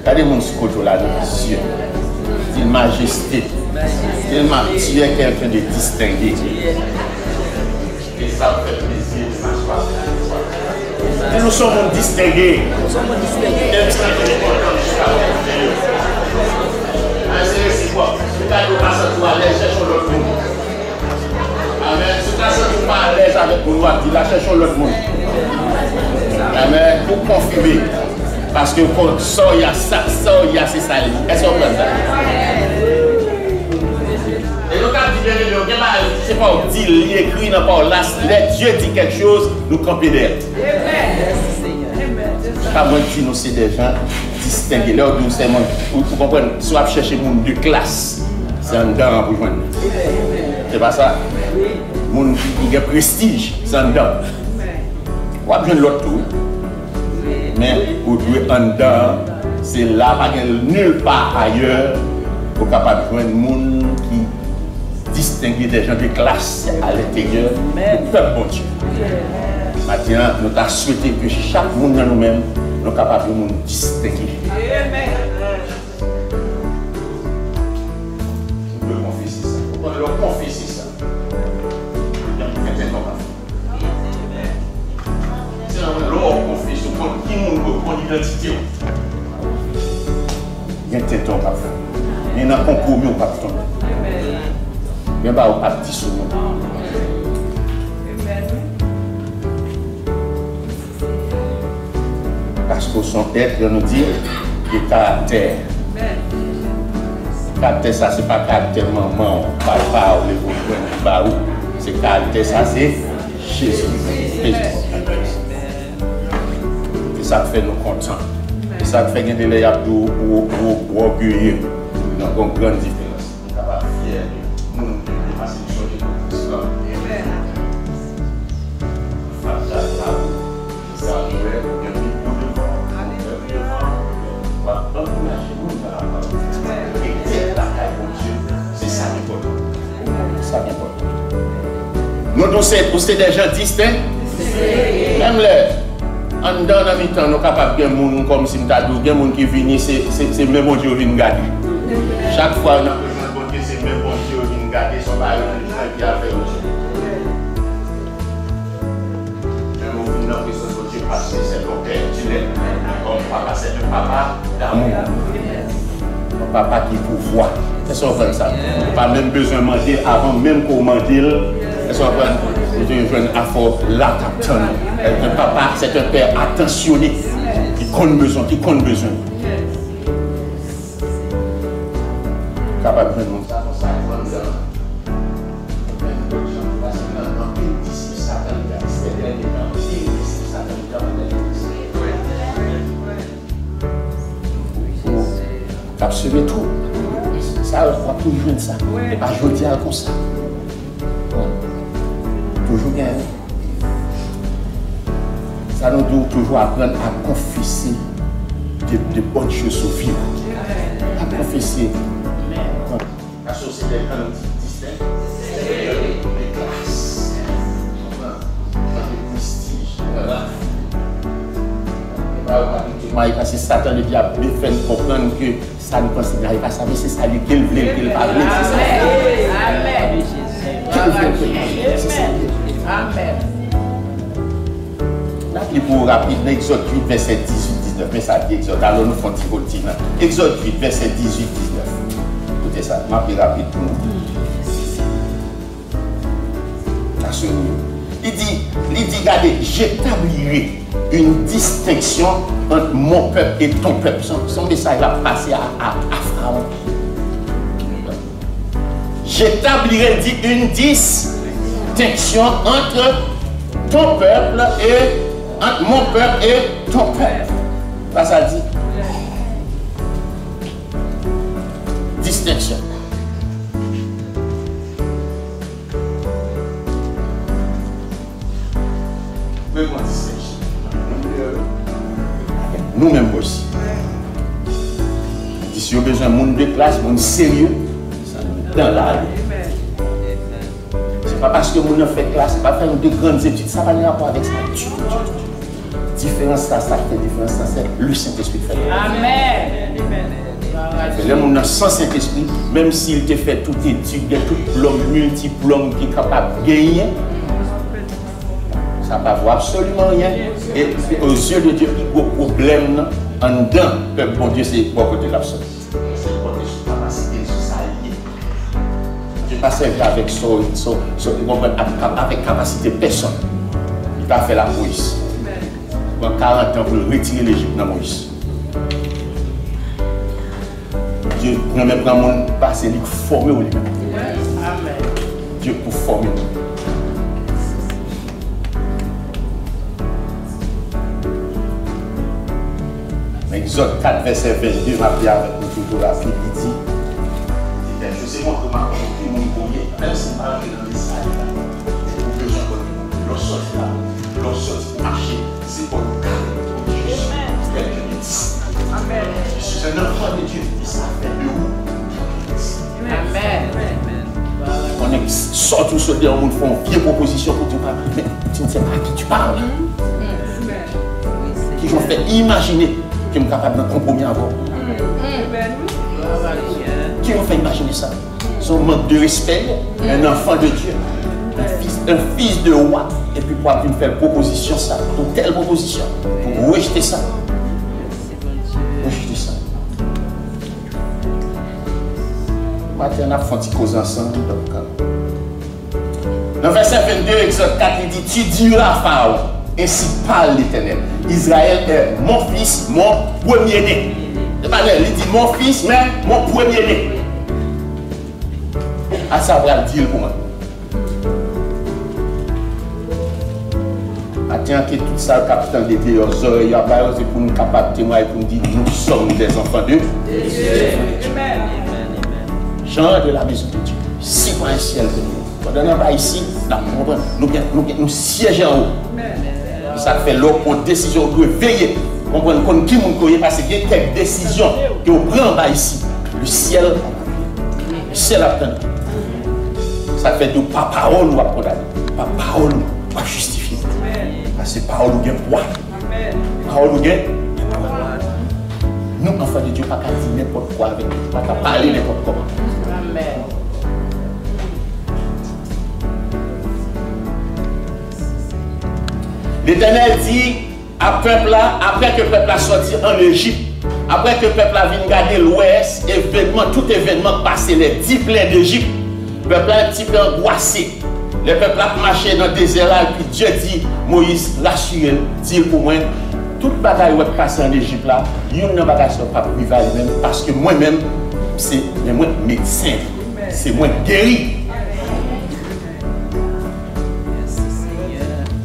Regardez mon scoto là, les yeux. C'est une majesté. Tellement tu es quelqu'un de distingué. Et ça me fait plaisir de m'asseoir. Et nous sommes distingués. Nous sommes distingués. C'est réciproque. Si tu as pas à l'aise, cherchons l'autre monde. Amen. Si tu as pas à l'aise avec nous, dis là, cherchons l'autre monde. Amen. Pour confirmer. Parce que quand ça, il y a ça, c'est ça. Est-ce qu'on peut ça? Et donc, c'est pas dit, il écrit dans par là, Dieu dit quelque chose, nous camper derrière. Pas moi qui nous c'est des gens distingués. Là où nous c'est vous comprenez, soit chercher monde de classe, c'est un dedans pour joindre. C'est pas ça. Monde qui a prestige, c'est un dedans. On va joindre l'autre tout. Mais pour jouer en dedans, c'est là, pas nulle part ailleurs, pour capable de joindre monde qui distinguer des gens de classe à l'intérieur du peuple bon Dieu. Maintenant, nous avons souhaité que chaque monde dans nous-mêmes nous capable de nous distinguer. Vous pouvez confesser ça. Vous pouvez leur confesser ça. C'est un leur confession pour qui nous reprend l'identité. Il y a un tête en parfum. Il y a un compromis au parfum. Il y a un petit sur nous. Parce que son être, il nous dit, le caractère. Le caractère, ça, c'est pas caractère maman, papa, ou les beaux c'est caractère, ça, c'est Jésus. Et ça fait nous contents. Et ça fait gagner les abdos ou orgueilleux. Donc, on a une grande différence. On est capable de fier de nous, de passer une chose de l'islam. C'est ça l'important. Nous tous c'est des gens distincts. Même les en dedans dans le temps, nous sommes capables de faire des gens comme si nous avons des gens qui viennent, c'est le même Dieu qui vient garder. Chaque fois, nous avons besoin de c'est le même Dieu qui vient garder son bail qui a fait aussi. Même au final, que Dieu passe, c'est le père, tu l'es. Comme papa, c'est un papa d'amour. Un papa qui pourvoit. Est-ce qu'on fait ça? Pas même besoin de demander avant même qu'on demande. Est-ce qu'on fait? Nous devons jouer un affort là, un papa, c'est un père attentionné qui compte besoin, Capable de nous ça, absolument tout. Ça, on va toujours jouer ça. Et pas jouer comme ça. Toujours bien. Ça nous doit toujours apprendre à confesser de bonnes choses au vivre. À confesser. La société est quand même distincte. Les classes. Le prestige. Parce que Satan le diable fait comprendre que ça ne pense pas ça, mais c'est ça qu'il voulait qu'il parle. Amen. Amen. Là, il pour rapide, Exode 8, verset 18-19. Mais ça dit Exode, alors nous faisons petit continent. Exode 8, verset 18-19. Écoutez ça, je vais rapide pour nous. Il dit, regardez, j'établirai une distinction entre mon peuple et ton peuple. Son message va passer à Pharaon. J'établirai une distinction entre ton peuple et entre mon peuple et ton peuple. Ça dit distinction. Nous-mêmes aussi. Si vous avez besoin de monde de classe, monde sérieux, dans la rue. C'est pas parce que nous avons fait classe, c'est pas faire de grandes études, ça va pas rapport avec ça. différence, ça fait différence, ça c'est le Saint-Esprit fait. Amen. Le monde sans Saint-Esprit, même s'il te fait toute étude, toute l'homme multiplôme qui est capable de gagner, ça ne va voir absolument rien. Et aux yeux de Dieu, il y a un problème en dedans. Le bon Dieu, c'est bon côté l'absolu. C'est le côté de la capacité de ça. Dieu pas servi avec capacité personne. Il va faire la Moïse. Dans 40 ans, pour retirer l'Égypte dans Moïse. Dieu prend même le monde passé, il forme au limite. Dieu pour former. Exode 4, verset 22, m'a dit avec nous toujours la Bible, il dit, je sais moi comment on mon courrier, même si je parle dans les salles, j'ai besoin de l'on sorte là, l'on sorte marcher, c'est pour le carré. Amen. Je suis un enfant de Dieu, et ça fait de où? Amen. On est sorti sur le monde, font une vieille proposition pour te parler, mais tu ne sais pas à qui tu parles. Qui j'ont fait imaginer. Qui est capable de compromis avoir. Qui ont fait imaginer ça? Son manque de respect, un enfant de Dieu, un fils de roi, et puis pour avoir faire proposition, ça, une telle proposition, pour rejeter ça. Rejeter ça. Maintenant, on a fait un petit cause ensemble. Dans verset 22, Exode 4, il dit, tu diras à Pharaon, ainsi parle l'Éternel. Israël est mon fils, mon premier-né. Il dit mon fils, mais mon premier-né. À savoir le dire pour moi. Attends que tout ça, le capitaine d'été, aux oreilles, c'est pour nous capables de témoigner, pour nous dire nous sommes des enfants de Dieu. Jean de la maison de Dieu. C'est pas un ciel que nous. Pendant qu'on va ici, nous siégeons en haut. Ça fait l'eau pour décision de veiller. Comprendre qu'on qui nous connaît parce qu'il y a quelques décisions que vous prenez ici. Le ciel attend. Ça fait de pas parole ou à condamner. Pas parole ou à justifier. Parce que parole ou bien poids. Parole ou bien. Nous, enfants de Dieu, pas qu'à dire n'importe quoi avec nous. Pas qu'à parler n'importe comment. Amen. L'Éternel dit après que le peuple a sorti en Égypte, après que le peuple a venu garder l'ouest, tout événement passé, les 10 plaies d'Égypte, le peuple a un petit peu angoissé. Le peuple a marché dans le désert là, et puis Dieu dit, Moïse, rassurez, dit pour moi, toute bagaille qui est passée en Égypte là, il y a une bagaille qui n'est pas privée même, parce que moi-même, c'est moi médecin, c'est moi guéri.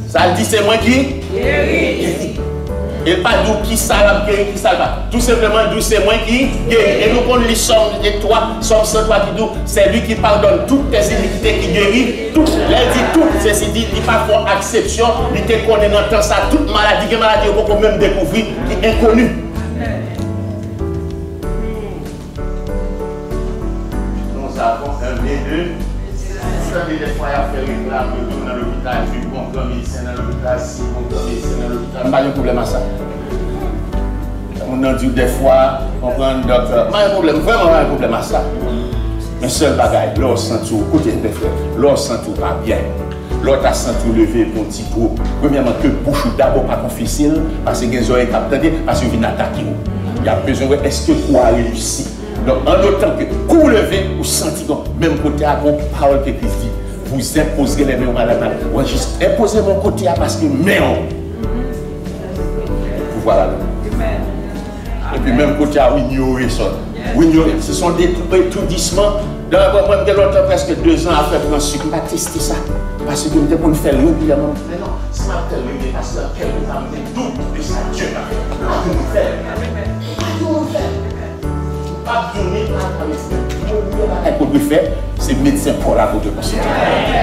Ça dit c'est moi qui guérit. Et pas d'où qui ça va guérir, qui ça va. Tout simplement d'où c'est moi qui guérit. Et nous prenons les sommes de toi, Somme 103 qui dit c'est lui qui pardonne toutes tes iniquités, qui guérit toutes. Il dit tout, ceci dit, il n'y a pas pour exception, il te connaît dans le temps ça, toute maladie, on peut même découvrir, qui est inconnue. Nous avons un B2. Des fois, il y a fait réclame, il dans l'hôpital, puis bon, comme médecin dans l'hôpital, si bon, comme médecin dans l'hôpital. Pas de problème à ça. On a dit des fois, on prend un docteur. Pas de problème, vraiment pas de problème à ça. Mais seul bagaille, l'on sent tout, côté des frères, l'on sent tout pas bien. L'autre a senti lever pour un petit groupe. Premièrement, que bouche d'abord pas confessé, parce que les oreilles captées, parce qu'ils viennent attaquer. Il y a besoin de est-ce que tu as réussi? Donc, en autant que vous levez, vous sentez même côté à mon parole que Christ dit, vous imposerez les mains à la main. Moi, juste imposer mon côté à parce que mais voilà. Et puis même côté à ignorer ça. Ce sont des étourdissements. Moi, j'ai longtemps, presque 2 ans à faire pour un sucre. Je vais tester ça. Parce que je vais le faire régulièrement. Mais non, c'est pas tel régulier parce que quelqu'un a amené tout de ça. Dieu va faire. Pas donner à pour faire, c'est médecin pour la pour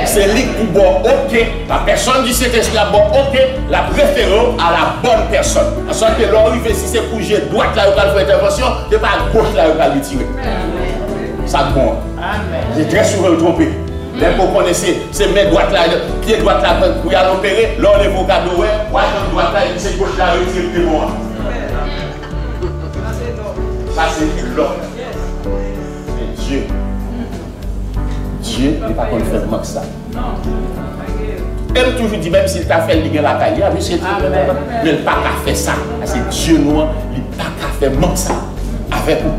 c'est lui qui bon ok, la personne du Saint-Esprit la bon ok, la préférons à la bonne personne. En sorte que l'arrivée, si c'est pour j'ai droite là, il va faire intervention, c'est pas à gauche là, il va retirer. Ça bon. J'ai très souvent trompé. Les pour connaître, c'est main droite là, pied droite là, pour y aller opérer, là on est au cadeau, ouais, jambe droite là, et puis c'est gauche là, retire le témoin. Ça c'est l'homme. Mais Dieu, Dieu n'est pas qu'on fait moins que ça. Elle toujours dit, même s'il t'a fait le la caille, mais il n'a pas qu'à faire ça. C'est Dieu noir, il n'a pas qu'à faire moins que ça. Avec vous.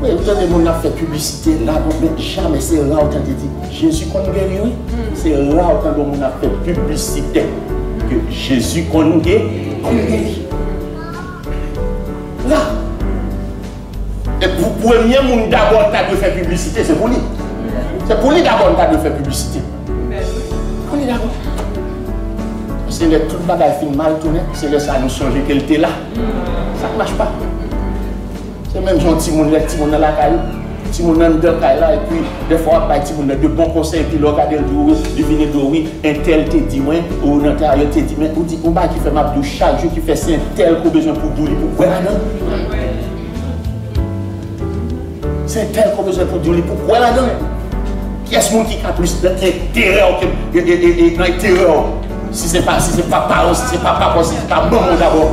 Oui, vous avez mon fait publicité là, mais jamais c'est là où tu as dit Jésus qu'on guérit, oui. C'est là où tu as fait publicité que Jésus qu'on guérit. Là. Et pour premier monde d'abord tu as de faire publicité, c'est pour lui. C'est pour lui d'abord tu as de faire publicité. Pour lui d'abord. C'est le tout le bagage film mal tourné, c'est le ça nous changer qu'elle était là. Ça ne marche pas. C'est même gentil, mon dans la caille, petit mon dans la caille là, et puis des fois, petit mon de bons conseils, et puis le regarder le dos, il vient de oui, un tel te dit, ouais, ou un tel te dit, mais on dit, on va qui fait ma douche chaque jour, qui fait c'est un tel qu'on a besoin pour douler, pour quoi là-dedans? C'est un tel qu'on a besoin pour douler, pour quoi là-dedans? Qui est-ce qui a plus d'intérêt et d'intérêt? Si c'est pas parents, si c'est pas papa, si c'est pas maman d'abord.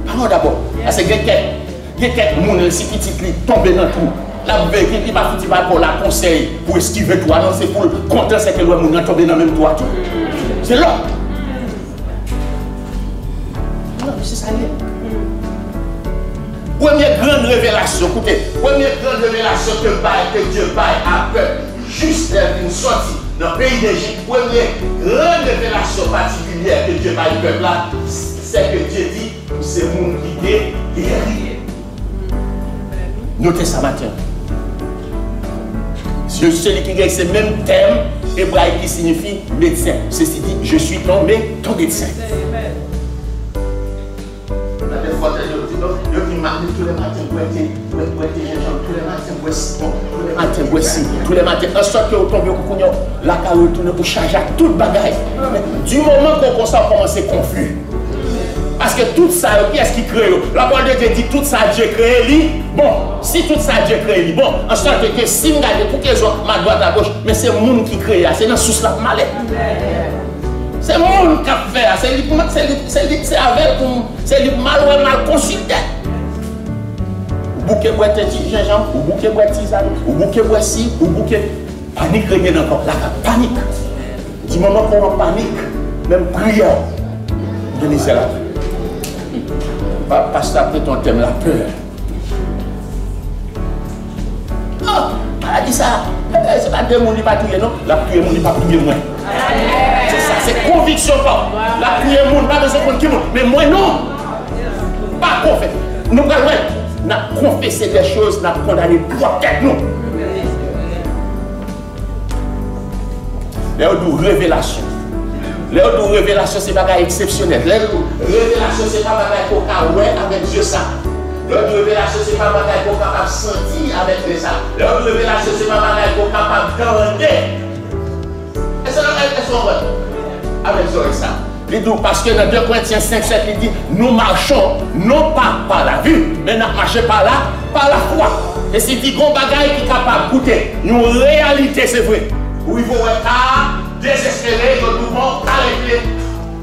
Maman d'abord. C'est quelqu'un. Il y a quelques gens qui sont tombés dans tout. La veille, il va faire pour la conseil, pour esquiver toi. Non, c'est pour le content, c'est que les gens sont tombés dans le même toit. C'est là. Non, c'est ça. Première grande révélation, écoutez, première grande révélation que Dieu baille à peuple, juste une sortie dans le pays d'Égypte, première grande révélation particulière que Dieu baille au peuple là, c'est que Dieu dit, c'est mon qui est guéri. Notez ça matin. Celui qui gagne ce même terme hébraïque qui signifie médecin. Ceci dit, je suis ton médecin. Des fois, je dis, tous les matins, tous les matins, en sorte que vous tombez au coucou, la carotte tourne pour charger tout le bagage. Du moment qu'on commence à c'est confus. Parce que tout ça, qui est-ce qui crée? La parole de Dieu dit tout ça, Dieu crée lui. Bon, si tout ça, Dieu crée lui. Bon, en sorte que si je regarde pour qu'ils ont ma droite à gauche, mais c'est le monde qui crée, c'est dans sous la malais. C'est le monde qui a fait, c'est avec le mal consulté. Ou bouquet boîte gingembre, ou bouquet boîte tisane, ou bouquet boîte ci, ou bouquet. Panique revient encore. La panique. Du moment qu'on en panique, même prière, donnez cela. Parce que après ton thème, la peur. Oh, elle a dit ça. C'est pas deux monde qui pas prier, non? La prière, monde qui pas prier moins. C'est ça, c'est conviction pas. La prière, monde pas besoin de qui monde. Mais moi, non. Pas confesser. Nous, nous confesser des choses, nous avons condamné trois têtes, nous. Les autres révélations. Les autres révélations, c'est pas exceptionnel. Les révélations, c'est pas pour avec Dieu ça. Les autres révélations, c'est pas pour capable sentir avec Dieu ça. Les autres révélations, c'est pas pour capable d'entendre. Est-ce que sont vraies avec ça? Parce que dans 2 Corinthiens 5, 7, il dit, nous marchons non pas par la vue, mais nous marchons par la foi. Et c'est dit qu'on bagaille qui est capable d'écouter. Une réalité, c'est vrai. Où il faut être désespéré, nous devons arrêter,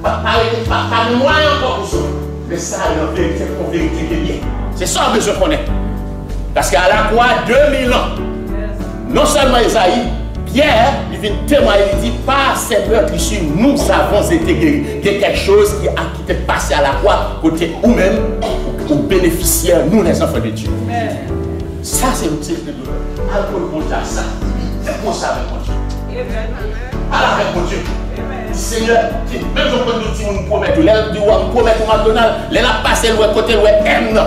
pas de moyens encore pour ça. Mais ça, en vérité qui est bien. C'est ça que je connais. Parce qu'à la croix, 2000 ans, non seulement Isaïe, Pierre, il vient témoigner, il dit, par ces meurtres issus, nous avons été guéris. Il y a quelque chose qui est passé à la croix, côté ou même, aux bénéficiaires, nous les enfants de Dieu. Ça, c'est le type de douleur. Alcool contre ça. C'est pour ça avec mon Dieu. Alors avec mon Dieu. Seigneur, même si on nous promet, on promet au McDonald's, les a passé le côté le M.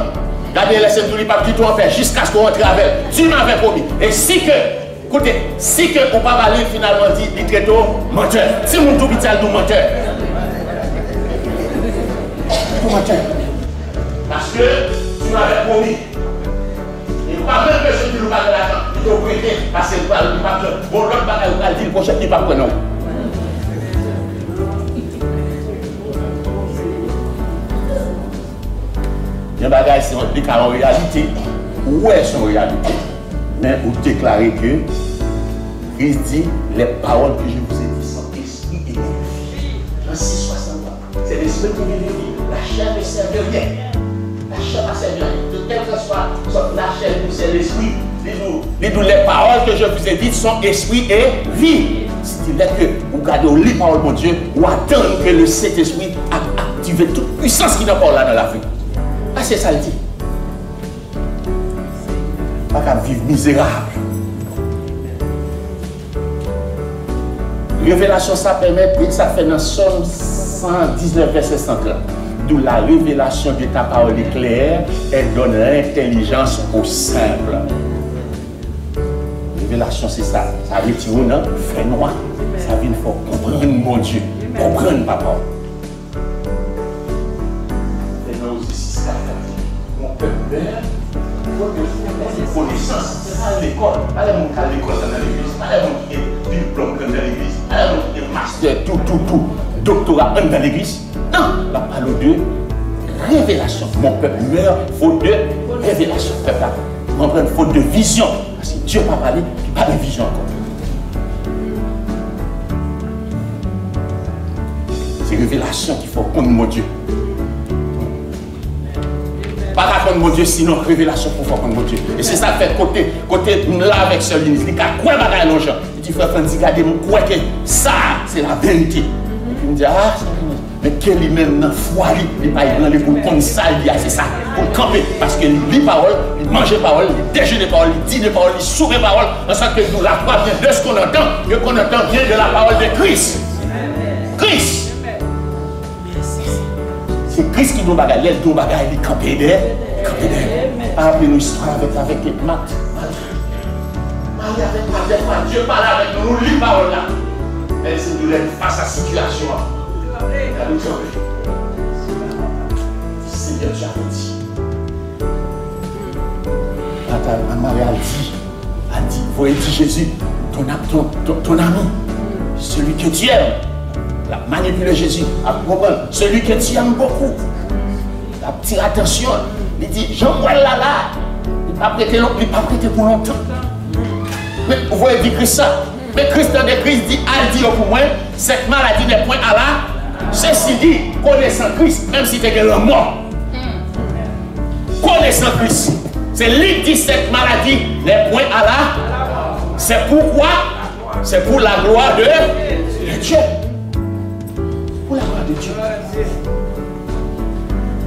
Regardez les scènes de pas du tout en faire jusqu'à ce qu'on rentre avec. Tu m'avais promis. Et si que, écoutez, si que on pas aller finalement dit, il traite menteur. Si mon tout vital nous menteur. Menteur. Parce que tu m'avais promis. Et pas même que je ne pas de l'argent. Il faut prêter parce que pas bon l'autre bagage il va dire le prochain il pas prendre. Il y a un bagage c'est en réalité. ouais son réalité. Mais vous déclarez que Christ dit les paroles que je vous ai dites sont esprit et vie. Dans 6,63. C'est l'esprit qui vient de vie. La chair ne sert de rien. La chair ne sert de rien. De quelle que soit la chair, c'est l'esprit. Les paroles que je vous ai dites sont esprit et vie. C'est-à-dire que vous gardez les paroles de mon Dieu, ou attendre que le Saint-Esprit active toute puissance qui n'est pas là dans la vie. Ah, c'est ça le dit. Pas qu'à vivre misérable. Révélation, ça permet, ça fait dans Somme 119, verset 130. D'où la révélation de ta parole est claire, elle donne l'intelligence au simple. Révélation, c'est ça. Ça veut dire, non, fait noir. Ça veut dire, il faut comprendre mon Dieu. Comprendre papa. Et non, aussi, c'est ça. Mon peuple, il faut que vous connaissance. C'est pas à l'école. Pas les gens qui à l'école dans l'église. Pas les gens qui ont diplôme dans l'église. Pas les gens qui ont master, tout. Doctorat dans l'église. Non, la parole de révélation. Mon peuple meurt faute de révélation. Peuple, comprendre faute de vision. Parce que Dieu n'a pas parlé, il n'a pas de vision encore. C'est révélation qu'il faut connaître mon Dieu. Pas contre mon Dieu, sinon révélation pour faire contre mon Dieu. Et c'est ça fait côté là avec ce ligne. Il dit quoi bagaille nos gens. Il dit frère Francis, regardez moi quoi que ça c'est la vérité. Et puis il me dit ah mais quel lui-même dans foi il pas il pour comme ça c'est ça pour camper parce que il lit parole, il mange parole, il déjeune parole, il dit parole, il sourit parole en sorte que nous la foi vient de ce qu'on entend, mais qu'on entend vient de la parole de Christ. Christ. C'est Christ qui nous bagaille, il nous bagaille, il campe derrière. Rappelez-nous l'histoire avec les maths. Dieu parle avec nous, nous lit parole là. Mais c'est nous face à la situation. Seigneur, tu as dit. Marie a dit, voyez Jésus, ton ami, celui que tu aimes. La manipuler Jésus, à comprendre, celui que tu aimes beaucoup. La petite attention, il dit, Jean-Paul là, il n'a pas prêté pour longtemps. Mais vous voyez, dit Christ ça. Mais Christ dans des Christ dit, a dit pour moi, cette maladie n'est point à la. Ceci dit, connaissant Christ, même si tu es le mort. Connaissant Christ. C'est lui qui dit cette maladie n'est point à la. C'est pourquoi? C'est pour la gloire de Dieu. Pour la gloire de Dieu.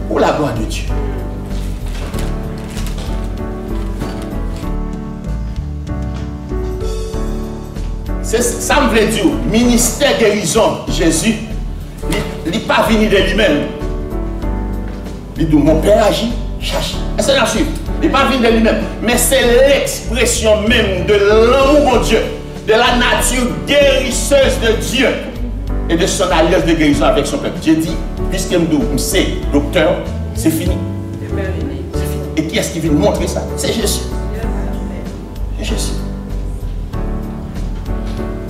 Pour la gloire de Dieu. Ça me veut dire, ministère guérison, Jésus, il n'est pas venu de lui-même. Il dit, mon Père agit, cherche. Est-ce que vous suivez? Il n'est pas venu de lui-même. Mais c'est l'expression même de l'amour de Dieu, de la nature guérisseuse de Dieu et de son alliance de guérison avec son peuple. Dieu dit, puisque c'est docteur, c'est fini. C'est fini. Et qui est-ce qui vient montrer ça? C'est Jésus. C'est Jésus.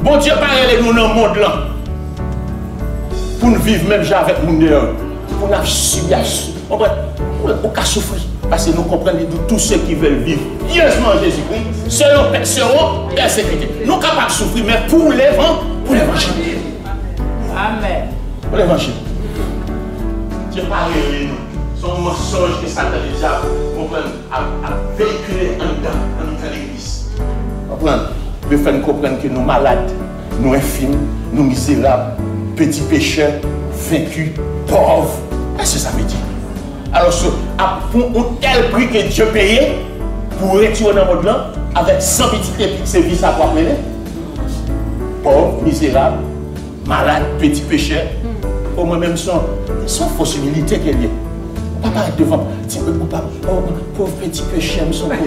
Bon Dieu parle nous dans le monde là. Pour nous vivre même avec nous dehors. Pour nous subir. On va souffrir. Parce que nous comprenons que tous ceux qui veulent vivre pieusement Jésus-Christ seront persécutés. Nous sommes capables de souffrir, mais pour l'évangile. Amen. Pour l'évangile. Dieu parle nous. Son mensonge que Satan déjà a véhiculé en dans l'église. Comprenez? Nous faisons comprendre que nous sommes malades, nous infimes, nous misérables, petits pécheurs, vaincus, pauvres. Qu'est-ce que ça veut dire? Alors, pour un tel prix que Dieu payait pour retourner dans le monde là, avec 100 petits services à quoi mener? Pauvres, misérables, malades, petits pécheurs. Au moins même son fausse humilité qu'il y a. On ne va pas être devant. Pauvre petit pécheur, son pauvre.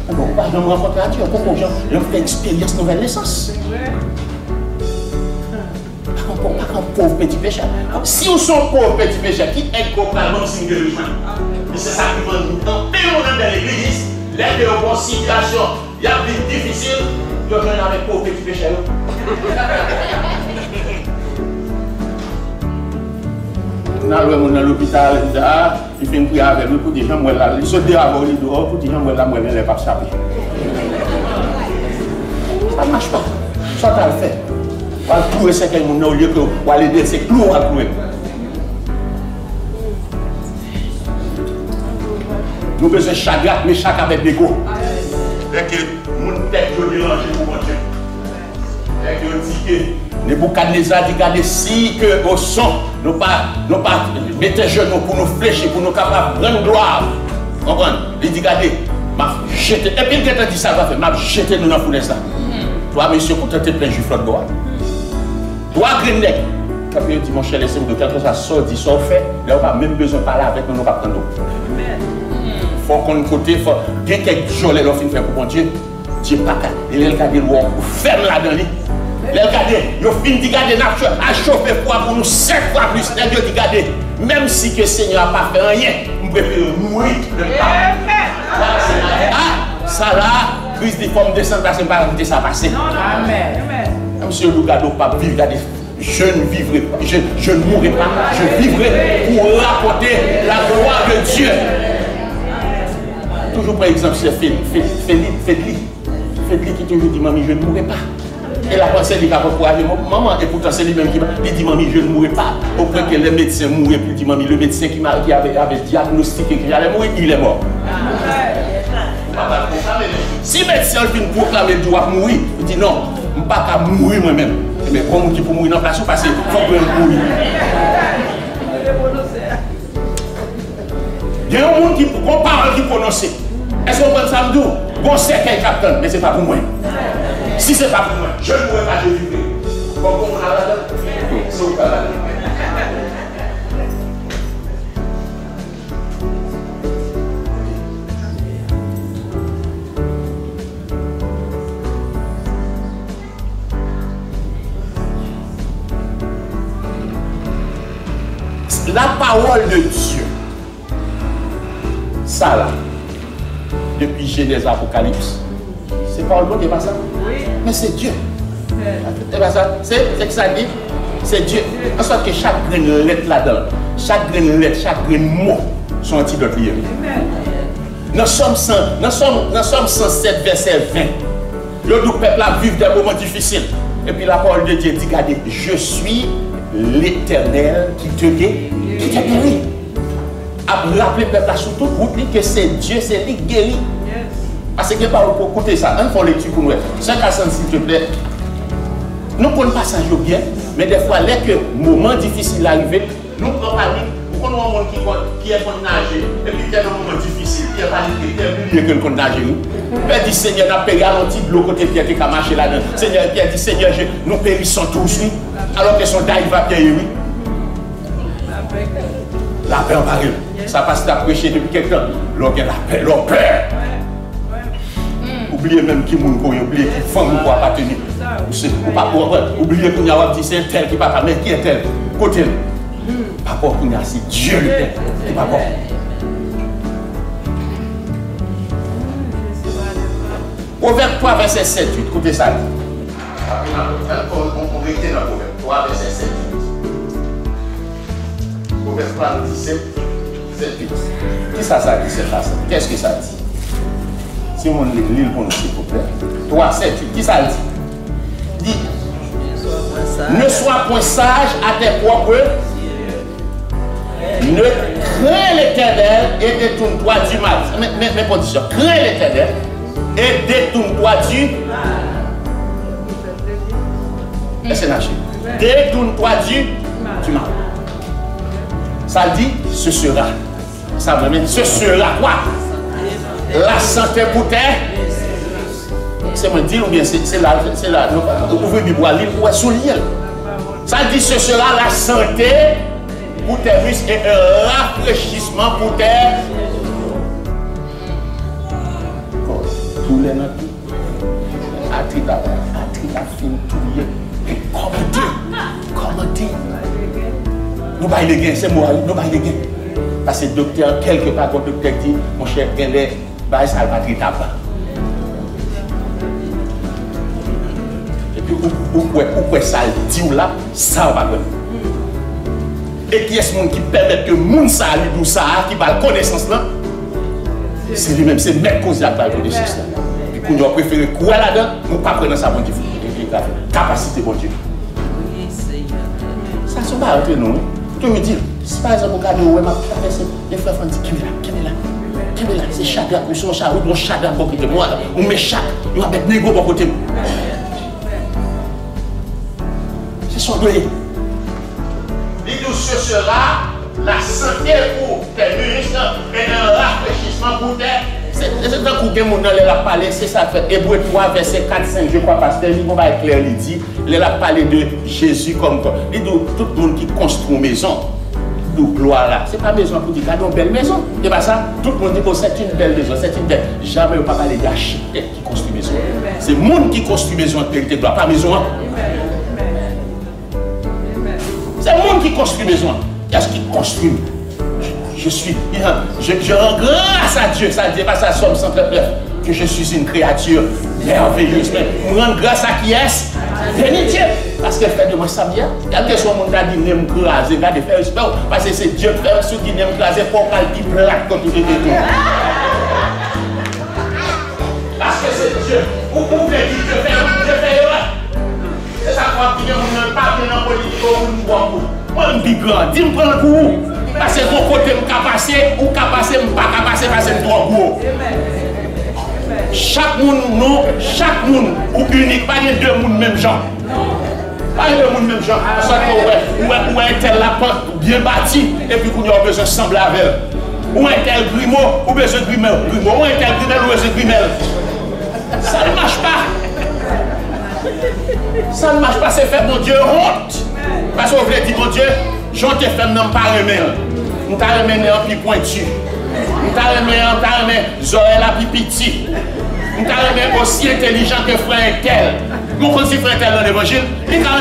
Bon, je me rencontre à Dieu, pourquoi je fais expérience nouvelle naissance. Pas comme pauvre petit pécheur. Si vous sont pauvres petit pécheur, qui est complètement signe de jugement? Et c'est ça qui va nous camper dans l'église, l'aide de bonne situation, il y a des difficiles, je viens avec pauvre petit pécheur. dans l'hôpital, il fait une prière avec lui pour dire gens, il se dit avant lui dehors pour dire gens, moi, il n'est pas sapé. Ça ne marche pas. Ça, tu as fait. On va clouer ce qu'il y a au lieu que on va l'aider, c'est clouer, on va clouer. Nous besoin de chagrin, mais chaque avec des go. Dès que mon tête est dérangée pour mon Dieu. Dès que dit que Nebuchadnezzar dit regardez si que au son, nous pas mettez genoux pour nous fléchir, pour nous capables de prendre gloire. Comprenez? Il dit regardez, m'a jeté. Et puis il a dit ça va faire, m'a jeté nous dans la fournaise là. Toi, monsieur, pour tenter plein de juifs de gloire. Toi, Greenneck, quand il dit mon cher, laissez-moi de quelque chose à sortir, ça fait, là, on n'a pas même besoin de parler avec nous, nous pas prendre. Il faut qu'on côté, il faut qu'il y ait quelques jours, là, on finit faire pour mon Dieu. Dieu pas qu'à. Et là, il a dit, ferme là-dedans. Là, il a fini de garder à chauffer froid pour nous 5 fois plus. Là, il a dit, regardez, même si que le Seigneur n'a pas fait rien, on préfère mourir de ah, ça là, Christ dit, faut me descendre parce que je ne vais pas éviter ça passer. Amen. Monsieur Lougado, pas vivre, regardez, je ne vivrai pas, je ne mourrai pas, je vivrai pour rapporter la gloire de Dieu. Toujours par exemple, c'est Félix qui toujours dit, maman, je ne mourrai pas. Et la pensée dit qu'à encourager maman, et pourtant c'est lui-même qui dit, maman, je ne mourrai pas. Auprès que les médecins mouraient, puis dit, maman, le médecin qui avait diagnostiqué que j'allais mourir, il est mort. Si le médecin vient proclamer le droit de mourir, il dit non, je ne peux pas mourir moi-même. Mais comment on dit pour mourir dans la place, parce qu'il faut que je mourir. Il y a un monde qui parle qui prononce. Est-ce qu'on peut ça me dire? Bon, c'est quel capitaine, mais ce n'est pas pour moi. Si ce n'est pas pour moi, je ne pourrais pas, je vivrai. Comment on a là-dedans? La parole de Dieu, ça là, depuis Genèse Apocalypse, c'est pas le bon qui n'est pas ça? Oui. Mais c'est Dieu. C'est pas ça? C'est que ça dit? C'est Dieu. En sorte que chaque graine de lettre là-dedans, chaque graine de lettre, chaque graine de mot sont antidotes liés. Nous sommes 107 verset 20. Le peuple a vécu des moments difficiles. Et puis la parole de Dieu dit, regardez, je suis l'Éternel qui te guérit. Après, le peuple a surtout compris que c'est Dieu, c'est lui qui guérit. Parce que pour écouter ça, on fait lecture pour nous. 5 à 5, s'il te plaît. Nous prenons pas ça bien, mais des fois, dès que le moment difficile arrive, nous prenons pas nous prenons un monde qui est pour nager, et puis il y a un moment difficile, qui est paniqué, qui est mieux que le nager. Père dit Seigneur, nous payons un petit de l'eau côté Pierre qui a marché là-dedans. Seigneur, Pierre dit Seigneur, nous périssons tous, oui. Alors que son taille va payer, oui. La paix en parle. Ça passe à prêcher depuis quelque temps. L'homme la paix, l'homme paix. Oubliez même qui moun oubliez qui femme ou pas tenir. Oubliez qu'on y a dit c'est tel qui papa, mais qui est tel? Côté. Pas pour qu'on y a c'est Dieu le tel. C'est pas bon. Proverbe 3, verset 7, 8. Écoutez ça. On était dans Proverbe 3, verset 7, 8. Proverbe 3, 17, 7, 8. Qu'est-ce que ça dit, cette phrase? Qu'est-ce que ça dit? Si on lit le bon, s'il vous plaît. 3, 7, 8. Qui ça dit? Dit. Ne sois point sage à tes propres. Ne crains l'Éternel et détourne-toi du mal. Mes conditions. Crains l'Éternel et détourne-toi du mal. Détourne-toi du mal. Ça dit, ce sera. Ça veut dire, ce sera quoi? La santé pour terre. C'est moi dire ou bien c'est là. Vous pouvez lui boire l'île ou sous l'île. Ça dit, ce sera la santé pour tes muscles et un rafraîchissement pour tes. Tous les notes. Atrita fin tout lié. Et comment dire? Nous baillons les gains, c'est moi, nous baillons les gains. Parce que le docteur, quelque part, le docteur dit, mon cher, quel est, bah, ça va triter pas. Et puis, où ça dit là, ça va. Et qui est ce monde qui permet que le monde ça lui d'où ça qui va la connaissance là? C'est lui-même, c'est maître cause la connaissance là. Puis qu'on a préféré quoi là-dedans, nous pas prendre ça bon Dieu. Capacité bon Dieu. Ça ne sont pas entre nous. Tu me dis, si par exemple, regarde où les frères font dire, Kemela, c'est chaque gars, ou son chat, ou mon chat d'un bon côté, moi, ou mes chats, ils vont mettre négo bon côté. C'est son doyer. Ce sera la santé pour tes muscles et un rafraîchissement pour tes. C'est un coup que mon a parlé, c'est ça fait. Hébreu 3, verset 4-5, je crois, pasteur, il va être clair, il dit, il a parlé de Jésus comme quoi. Il dit, tout le monde qui construit une maison, d'où gloire là. C'est pas maison pour dire, une belle maison. C'est pas ça. Tout le monde dit que c'est une belle maison, c'est une belle. Jamais on ne peut pas parler d'architecte qui construit une maison. C'est le monde qui construit une maison en vérité, pas maison. C'est le monde qui construit une maison. Qu'est-ce qui construit? Je rends grâce à Dieu, ça dit pas ça, Somme 139, que je suis une créature merveilleuse. Mais je rends grâce à qui est-ce? Dieu. Parce qu'elle fait de moi ça bien. Quel que soit mon gars qui me craser, gars de faire respect, parce que c'est Dieu qui fait ce qui me craser pour qu'elle qui plaque contre les détours. Parce que c'est Dieu. Vous pouvez dire Dieu fait c'est ça qu'on dit, on ne parle pas dans la politique, on ne moi, je suis grand, dis-moi le coup. Parce que mon côté, je suis passé, ou je ne suis pas passé parce que je suis trop gros. Chaque monde, non, chaque monde, ou unique, pas les deux mondes même genre. Pas les deux mondes même genre. Parce que, ou un tel lapin bien bâti, et puis qu'on a besoin de sembler avec elle. Ou un tel grimo, ou besoin de grimel. Ou un tel grimel, ou besoin de grimel. Ça ne marche pas. Ça ne marche pas, c'est fait, mon Dieu, honte. Parce qu'on voulait dire, mon Dieu, j'en t'ai fait, non pas remettre. On t'a remis un pied pointu. On t'a remis Zoël à pied petit. On t'a remis aussi intelligent que frère tel. Mon conseil frère tel dans l'évangile, il est dedans,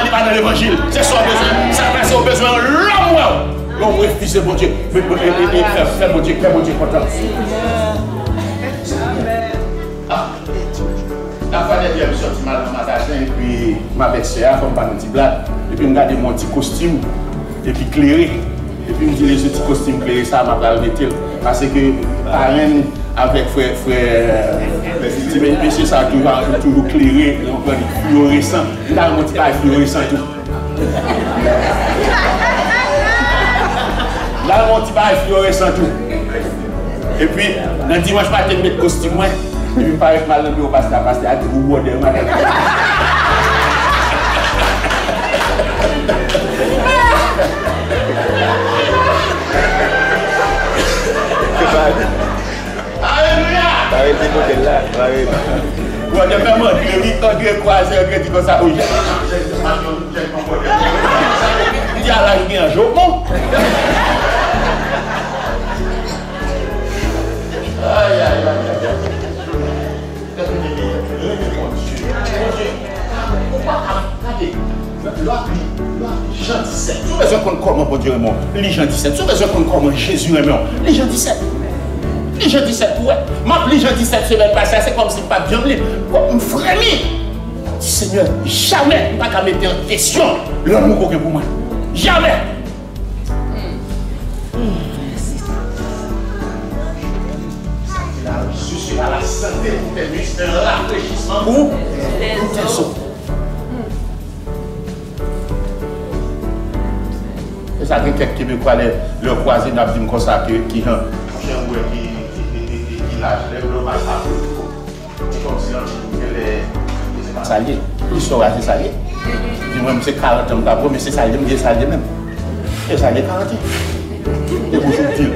il n'est pas dans l'évangile. C'est son besoin. Ça passe au besoin de l'homme. On refuse, mon Dieu. Fais mon Dieu, content. La fois dernière, je suis sorti dans le magasin et puis ma belle-sœur, comme par un petit blague, et puis je regarde mon petit costume, et puis clairé. Et puis je me dis, les petits costumes clairés, ça m'a pas arrêté. Parce que parrain avec frère, monsieur, ça a toujours clairé, on prend des fluorescents. Il a mon petit bail fluorescent et tout. Là, mon petit bail fluorescent et tout. Et puis, le dimanche matin, je mets le costume. Je me parle mal de l'eau parce que à tout le monde est mal. Alléluia! Quand je fais mon Dieu, quand Dieu croise, je dis comme ça, oui, il y a là, il y a un jour, bon. Aïe, aïe, aïe, aïe. Jean 17. Tu as besoin qu'on comment pour Dieu aimant. Les Jean 17. Tu as besoin qu'on comment Jésus aimant. Les Jean 17. Les Jean 17, ouais. Moi, les Jean 17 semaine passée, c'est comme si je ne pas bien libre. Je frémis. Seigneur, jamais je ne vais pas mettre en question l'amour pour moi. Jamais. Je suis à la santé pour tes muscles, un rafraîchissement pour tes os. Et ça, quelqu'un qui me croit le croisé n'a pas dit comme ça qui lâche le mal à c'est comme si c'est pas salier. L'histoire c'est salier. Dis-moi, c'est 40 ans, mais c'est salier, mais c'est salier même. C'est salier 40 ans.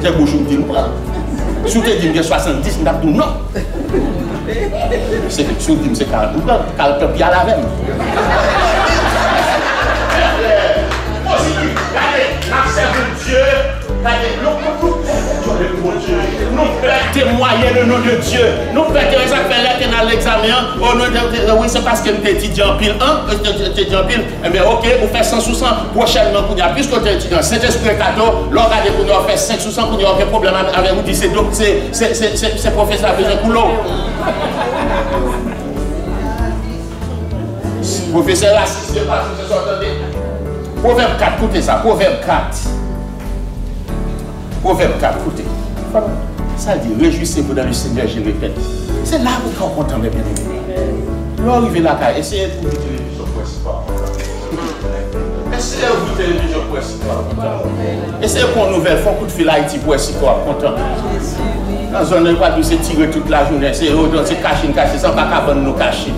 C'est bouchon qui nous prend. Si tu dis que 70, nous avons non. C'est que si tu dis que c'est 40 ans, 40 ans, il y a la même. Dieu, nous témoigner le nom de Dieu. Nous faisons ça dans l'examen. Oui, c'est parce que nous sommes étudiants en pile 1, étudiants en pile. Mais ok, vous faites 100 sous 100 prochainement. Puisque vous êtes étudiant, Saint-Esprit cadeau, l'organe pour nous faire 5 sous 100, pour nous aucun problème avec vous. C'est professeur besoin pour l'eau. Professeur assisté, parce que vous entendez. Proverbe 4, écoutez ça. Proverbe 4. Proverbe 4, écoutez. Ça dit, réjouissez-vous dans le Seigneur, je répète. C'est là où on est content, mes bien-aimés. Là, arrivez là, essayez de trouver télévision pour essayer pas. Essayez de trouver télévision pour essayer pas. Essayez pour une nouvelle, faut coup de fil à Haïti pour essayer pas content. Dans zone de quoi se tirer toute la journée, c'est cacher, sans pas qu'à nous cacher.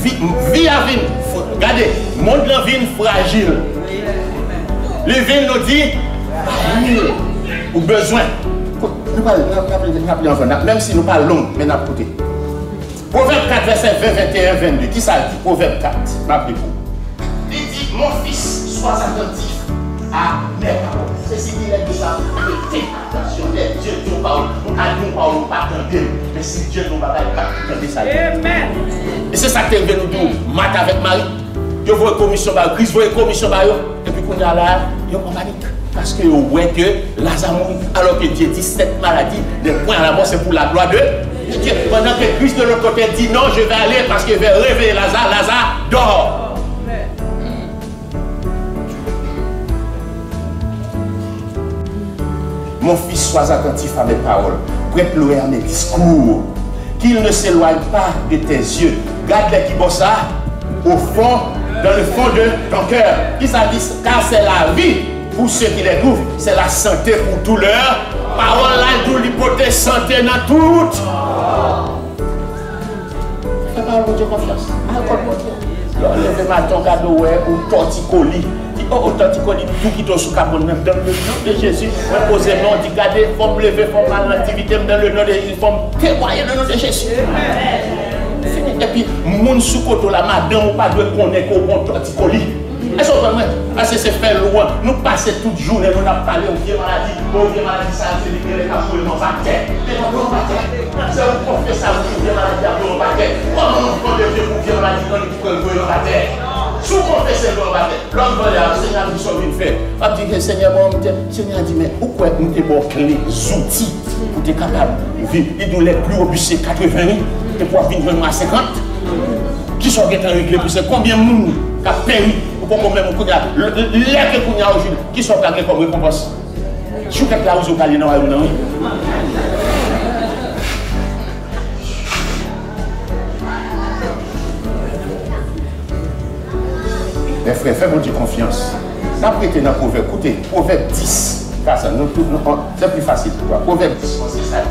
Vie à vie, regardez, le monde de vie fragile. Le vin nous dit, ou besoin. Nous parlons, même si nous parlons long, mais nous avons écouté. Proverbe 4, verset 20, 21, 22. Qui ça dit? Proverbe 4. Il dit, mon fils, sois attentif à mes paroles. C'est ce qu'il est de ça. Prêtez attention. Dieu nous parle. Nous parlons pas attendre. Mais si Dieu nous parle, pas attendre ça. Amen. Et c'est ça que tu es venu nous matin avec Marie. Je vois une commission, Christ voit une commission, et puis qu'on a là, il y a une panique. Parce que vous voyez que Lazare mourit, alors que Dieu dit cette maladie, le point à la mort, c'est pour la gloire de Dieu. Pendant que Christ de l'autre côté dit non, je vais aller parce que je vais réveiller Lazare, Lazare dort. Mon fils, sois attentif à mes paroles, prête-le à mes discours, qu'il ne s'éloigne pas de tes yeux. Garde-les qui bossent ça au fond, dans le fond de ton cœur. Qui ça dit? Car c'est la vie. Pour ceux qui les trouvent, c'est la santé pour tout leur. Parole là, d'où l'hypothèse santé dans tout. Fais pas mon Dieu confiance. Encore mon Dieu. Levez ma ton cadeau ou torticolis. Oh, torticolis, tout qui te sous capon dans le nom de Jésus. On pose le nom, dit gardez, il faut me lever, il faut faire l'activité dans le nom de Jésus. Il faut me témoigner dans le nom de Jésus. Et puis, mon sous-côté là, madame, ou pas de connaître qu'on bon torticolis. Est-ce que c'est fait loin? Nous passons toute journée, nous avons parlé de vieille maladie, ça c'est les capouilles, non pas terre. C'est un professeur qui vieille maladie, non pas terre. Comment on prend des vieux pour vieille maladie quand nous pouvons non pas terre? Sous professeur, non pas terre. L'homme va dire, Seigneur, nous sommes une fête. On dit que Seigneur, Seigneur dit, mais pourquoi nous avons clés, outils pour être capable de vivre? Il nous les plus robustes, c'est 80 000, et pour vivre à 50. Qui sont réglés pour ça? Combien de monde qui a péri? Qui sont gardés comme récompense? Je suis là où je suis non. Mes frères, faites-moi confiance. Ça prêtez dans le proverbe. Écoutez, proverbe 10. C'est plus facile pour toi. Proverbe 10, c'est ça.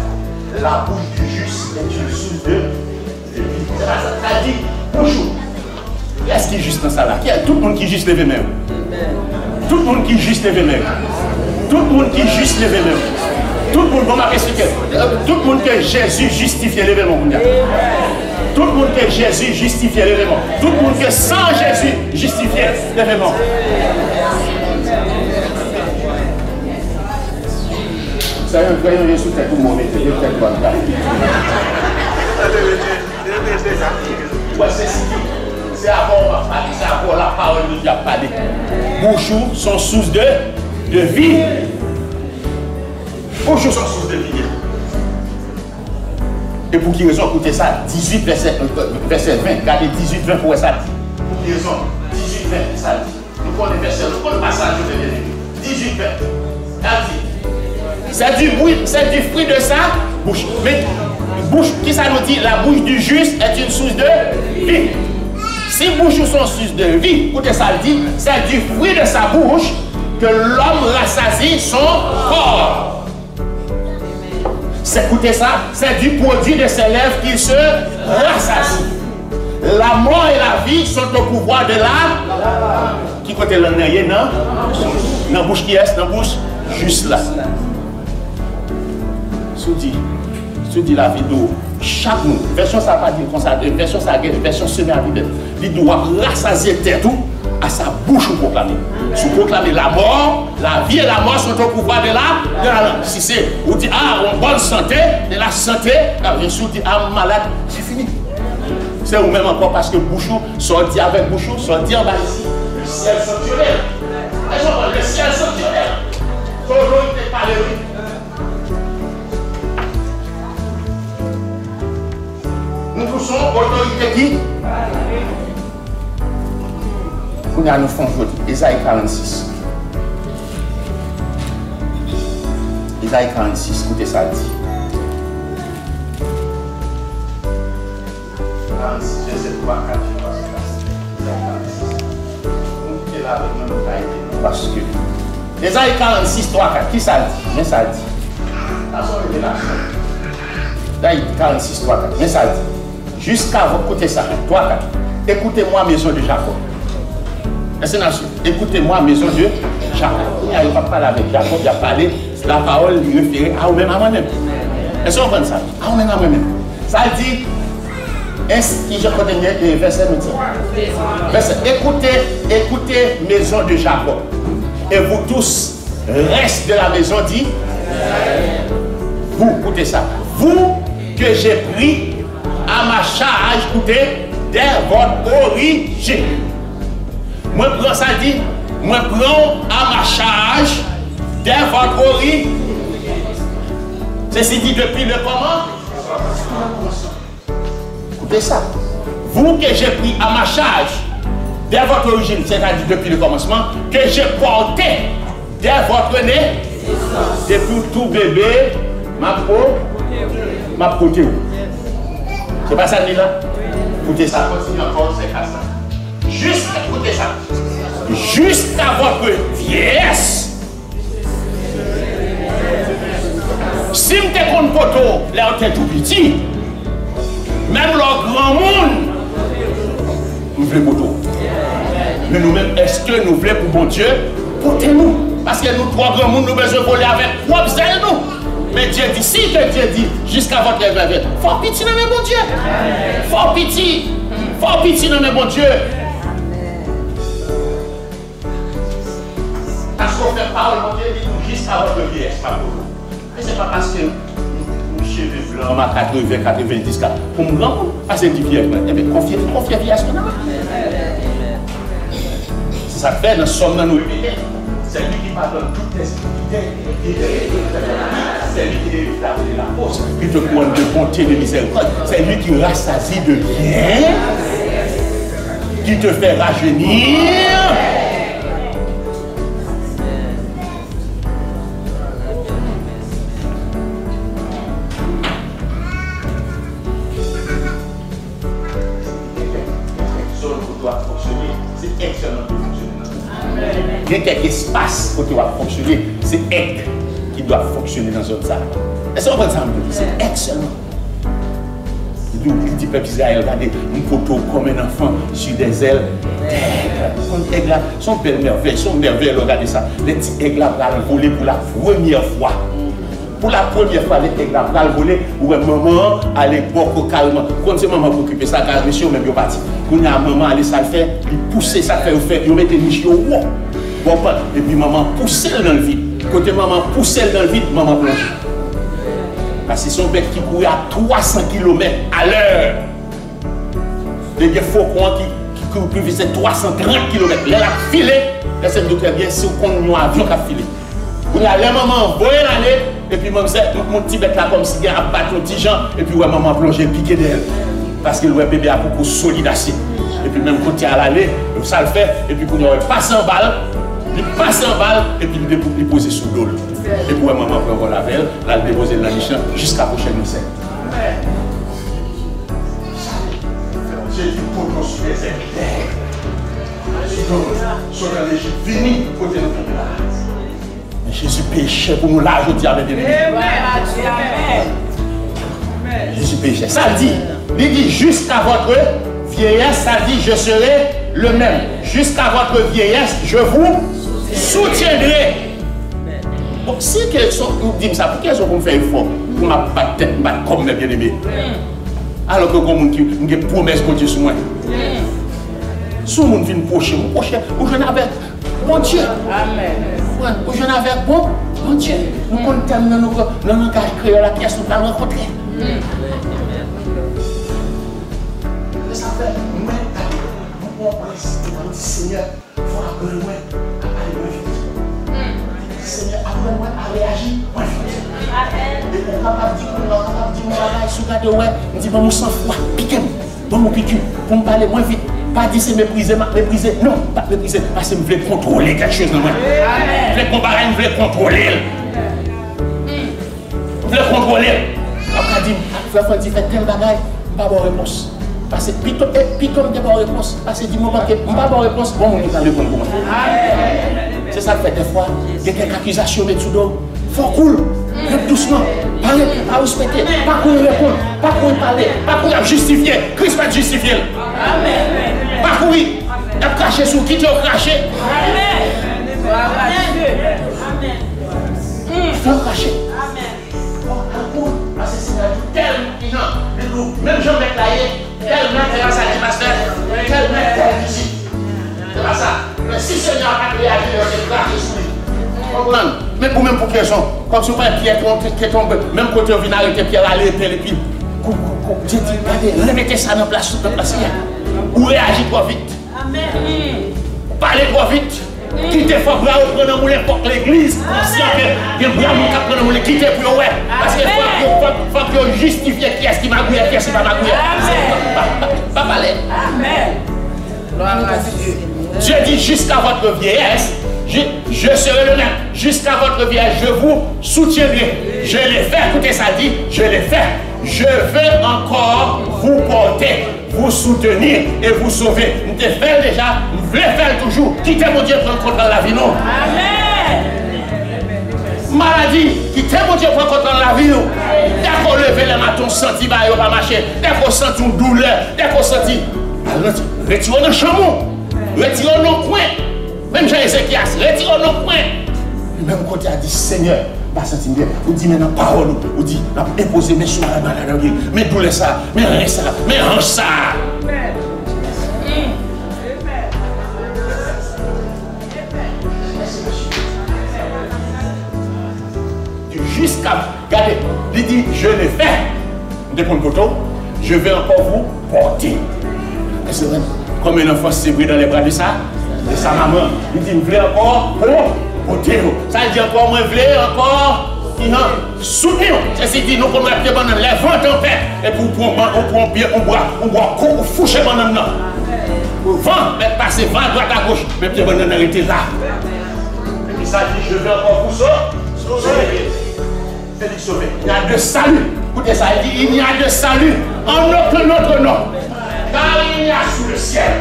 La bouche du juste est une source de vie. Ça dit bonjour. Est-ce qui est juste dans ça là? Tout le monde qui est juste levé même. Tout le monde qui est juste levé même. Tout le monde qui est juste levé même. Tout le monde, on m'a expliqué. Tout le monde que Jésus justifie l'événement. Tout le monde que Jésus justifie l'événement. Tout le monde que sans Jésus justifie l'événement. Vous savez, voyons Jésus, c'est tout le monde. C'est avant la parole de Dieu a parlé. Bouchou sont source de vie. Bouchou sont source de vie. Et pour qui raison, écoutez ça, 18 verset 20. Regardez 18, 20 pour ça. Pour qui raison, 18, 20, ça dit. Nous prenons les versets, nous prenons le passage de 18, 20. Ça dit, c'est du fruit de sa bouche. Mais bouche, qui ça nous dit? La bouche du juste est une source de vie. Si bouche sont source de vie, écoutez ça le dit, c'est du fruit de sa bouche que l'homme rassasie son corps. Écoutez ça, c'est du produit de ses lèvres qu'il se rassasie. La mort et la vie sont au pouvoir de la... Qui côté l'en est, non? Dans la bouche qui est, dans la bouche juste là. Sous-dit la vidéo. Chaque mot, version ça va dire comme ça, version ça version semi-avide. Il doit rassasier tout à sa bouche pour proclamer. Sous proclamer la mort, la vie et la mort sont au pouvoir de la langue. Si c'est, on dit, ah, on bonne santé, de la santé, bien sûr, on dit, ah, malade, c'est fini. C'est ou même encore parce que Bouchou, sorti avec Bouchou, sorti en bas ici. Le ciel sanctuaire. Le ciel sanctuaire. Son nom était parlé. Nous touchons autorité qui? Qu'on a nous font aujourd'hui. Ésaïe 46. Ésaïe 46, écoutez ça dit. 46, verset 3, 4, parce que Ésaïe 46, 3, 4, qui ça dit? Mais ça dit. Ésaïe 46, 3, 4, mais ça dit. Jusqu'à vous, écoutez ça, 3, 4. Écoutez-moi, maison de Jacob. Écoutez-moi, maison de Jacob. Il n'y a pas parlé avec Jacob, il a parlé, la parole lui référait à vous-même, à moi-même. Est-ce qu'on comprend ça? À vous-même, à moi-même. Ça dit, est-ce que je connais le verset nous dit? Écoutez, maison de Jacob. Et vous tous, reste de la maison dit, vous, écoutez ça. Vous que j'ai pris à ma charge, écoutez, dès votre origine. Moi, prends ça dit, moi, prends à ma charge dès votre origine. Ceci dit depuis le comment? Écoutez ça. Vous que j'ai pris à ma charge dès votre origine, c'est-à-dire depuis le commencement, que j'ai porté dès votre nez, depuis tout bébé, ma côté. C'est pas ça dit là? Écoutez ça, continue encore, c'est pas ça. Juste, écoutez ça. Jusqu'à votre vieillesse. Si vous êtes contre poteau, là vous êtes tout petit. Même leur grand monde, nous voulons poteau. Mais nous-mêmes, est-ce que nous voulons pour bon Dieu? Portez-nous. Parce que nous, trois grands mondes, nous besoin de voler avec propre zèle nous. Mais Dieu dit, si que Dieu dit, jusqu'à votre réveil, fort pitié dans mes bon Dieu. Fort pitié dans mes bon Dieu. Parce qu'on fait parole, mon Dieu dit, jusqu'à votre vieillesse, pas pour nous. Mais ce n'est pas parce que nous cheveux blancs, ma 80, 90, pour nous grand, parce que nous vieillesse. Eh bien, confiez vieillesse. C'est ça que fait, nous sommes dans nos vies. C'est lui qui pardonne toutes les iniquités. C'est lui qui évite la cause. Qui te couronne de bonté, de miséricorde. C'est lui qui rassasie de bien. Qui te fait rajeunir. C'est excellent de fonctionner. Il y a quelques espaces pour qui doit fonctionner. C'est aigle qui doit fonctionner dans zone ça. Est-ce qu'on va dire ça? C'est excellent. Il dit peuple Israël, regardez, une photo comme un enfant sur des ailes d'aigle. Son belle merveille, son merveille, regardez ça. Les petits aigles vont voler pour la première fois. Pour la première fois, les aigles vont voler pour un moment à l'époque calme. Quand c'est maman pour occuper ça, car monsieur même parti. Quand il y a maman aller ça le fait, il pousse ça fait, il met des niches au haut. Et puis maman pousse dans le vide. Côté maman pousse dans le vide, maman plonge. Parce que son bec qui courait à 300 km à l'heure. Les faucons qui courent plus vite, c'est 330 km. Là, il a filé. Là, c'est le très bien si on a un avion qui a filé. Vous avez les mamans voyez l'aller, et puis mon petit bec là comme si il y a un bateau de gens, et puis ouais, maman plongé piqué d'elle. Parce que le bébé a beaucoup solide assez. Et puis même quand il y a l'aller, ça le fait, et puis quand il passe en balle, il passe en balle, et puis il pose sous l'eau. Et puis ouais, maman prend la velle, là il dépose dans les champs jusqu'à la prochaine scène. Jésus pour construire cette terre. Sur l'Égypte, fini côté de notre place. Jésus péchait pour nous là, je dis avec des Jésus péchait. Ça dit, il dit jusqu'à votre vieillesse, ça dit je serai le même. Jusqu'à votre vieillesse, je vous soutiendrai. Donc si quelqu'un dit ça, pour qu'elles ont fait effort pour ma tête, comme mes bien-aimés. Alors que comme qui a une promesse pour Dieu sur moi. Si on vient procher, ou je n'avais bon Dieu. Amen. Ou je n'avais bon Dieu. Nous comptons dans nos langages créoles la pièce nous allons rencontrer. Ça fait, nous Seigneur, il faut appeler moi à aller moins vite. Seigneur, apprends moi à réagir moins vite. Et pour capable de dire, on va sous garder ouais, on dit bon, mon sang froid, piquez-moi, bon, mon piqûre, pour me parler moins vite. Pas dire c'est mépriser, mépriser. Non, pas mépriser. Parce que je voulais contrôler quelque chose dans moi. Je voulais comparer, je voulais contrôler. Je voulais contrôler. Après, dit, frère Fanti fait tel bagage, je n'ai pas de réponse. Parce que, puis comme je n'ai pas de réponse, parce que du moment que je n'ai pas de réponse, bon, on n'est pas le bon pour moi. C'est ça que fait des fois, il y a quelques accusations de tout dos. Faut cool, doucement, parler, pas respecter, pas courir répondre, pas courir parler, pas courir justifier. Christ va justifier. Amen. Pas courir, il a craché sur qui tu as craché. Amen. Faut cracher. Amen. Parce que c'est tel même Jean Beclaye, tel même c'est ça, pasteur, tel même tel ici. C'est pas ça. Mais si le Seigneur a réagi, il a craché sur lui. Mais pour même pour question, comme si on pas Pierre qui tombe, même quand on vient arrêter Pierre à l'épée, et puis, j'ai dit, regardez, remettez ça dans place, ou réagir trop vite. Amen. Parlez trop vite. Quittez fort bras ou prendre un moulin pour l'église, conscient que vous avez prendre un moulin, quittez pour ouais. Parce qu'il faut que vous justifiez qui est-ce qui m'a gouillé, qui est-ce qui m'a gouillé. Pas parler. Amen. Gloire à Dieu. Dieu dit jusqu'à votre vieillesse. Je serai le même. Jusqu'à votre vieillesse, je vous soutiendrai. Je l'ai fait, écoutez ça dit, je l'ai fait. Je veux encore vous porter, vous soutenir et vous sauver. Nous te fait déjà, nous voulons faire toujours. Quittez mon Dieu pour rencontrer la vie, non? Amen. Maladie, quittez mon Dieu pour rencontrer la vie, non? Dès qu'on lève les matons, senti, bah, il va pas marcher. Dès qu'on sent une douleur, dès qu'on senti, retirez nos chameaux, retirez nos coins. Même Jean-Ézéchias, retirez nos coins. Même côté a dit, Seigneur, pas senti bien. Vous dites maintenant parole, vous dites, imposez mes soins à la malade, mais douleur ça, mais rien ça, mais range ça. Jusqu'à, regardez, il dit, je l'ai fait. De mon côté, je vais encore vous porter. C'est vrai, comme un enfant s'est pris dans les bras de sa maman, il dit, je voulais encore porter. Ça dit encore, moi, je voulais encore soutenir. C'est dit, nous, comme la pierre, les vents en paix. Et pour on pied, on boit, on fouche mon nom. Vent, passer vent à droite à gauche, mais pierre, on arrêté là. Et puis ça dit, je vais encore vous sauver. Félix sauvé. Il y a de salut. Écoutez ça, il dit, il y a de salut en aucun autre nom. Car il y a sous le ciel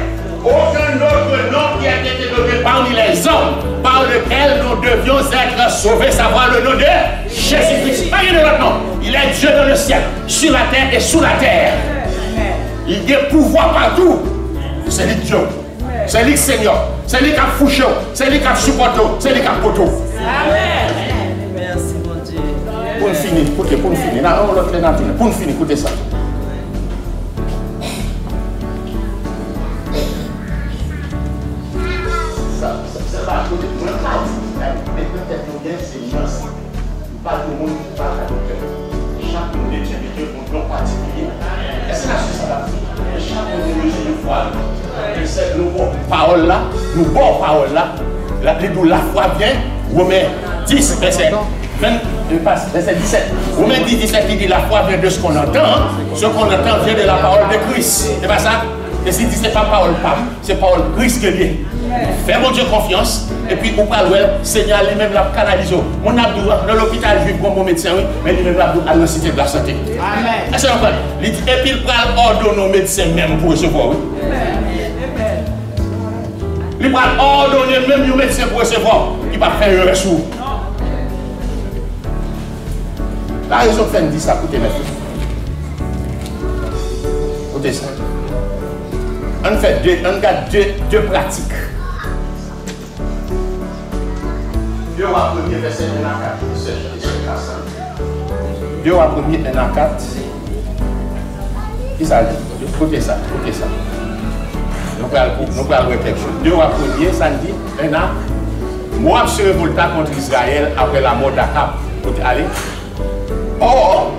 aucun autre nom qui a été donné parmi les hommes par lequel nous devions être sauvés, savoir le nom de Jésus-Christ. Pas de autre nom. Il est Dieu dans le ciel, sur la terre et sous la terre. Il y a pouvoir partout. C'est lui Dieu. C'est lui Seigneur. C'est lui qui a fouché. C'est lui qui a supporté. C'est lui qui a poteau. Amen. Merci mon Dieu. Pour nous finir, écoutez, pour nous finir. Pour nous finir, écoutez ça. C'est pas tout le monde. Mais peut-être que c'est immense. Pas tout le monde qui parle à nos cœurs. Chaque monde est invité pour un nom particulier. Est-ce que la Suisse a chaque monde est une foi. Et cette parole là, nous bon parole là, la foi vient, Romains 10, verset 17. Romains 10, 17, il dit la foi vient de ce qu'on entend. Ce qu'on entend vient de la parole de Christ. C'est pas ça? Et s'il dit c'est pas parole pape, c'est parole Christ que lié. Fais mon Dieu confiance. Et puis pour parler, Seigneur lui-même l'a canalisé. Mon abdou dans l'hôpital juif comme mon médecin, oui, mais lui-même l'abdou à la cité de la santé. Amen. Est-ce que vous comprenez? Il dit, et puis il prend ordonner aux médecins même pour recevoir, oui. Il prend ordonner même aux médecins pour recevoir. Il va faire un retour. La raison fait dit ça, écoutez mes frères. Écoutez ça. On garde deux pratiques. Dieu va premier verset 1 à 4. Dieu va premier 1 à 4. Qui ça dit? Écoutez ça, écoutez ça. Nous allons voir quelque chose. Dieu va premier, ça dit 1 à. Moab se révolta contre Israël après la mort d'Akab. Allez. Or,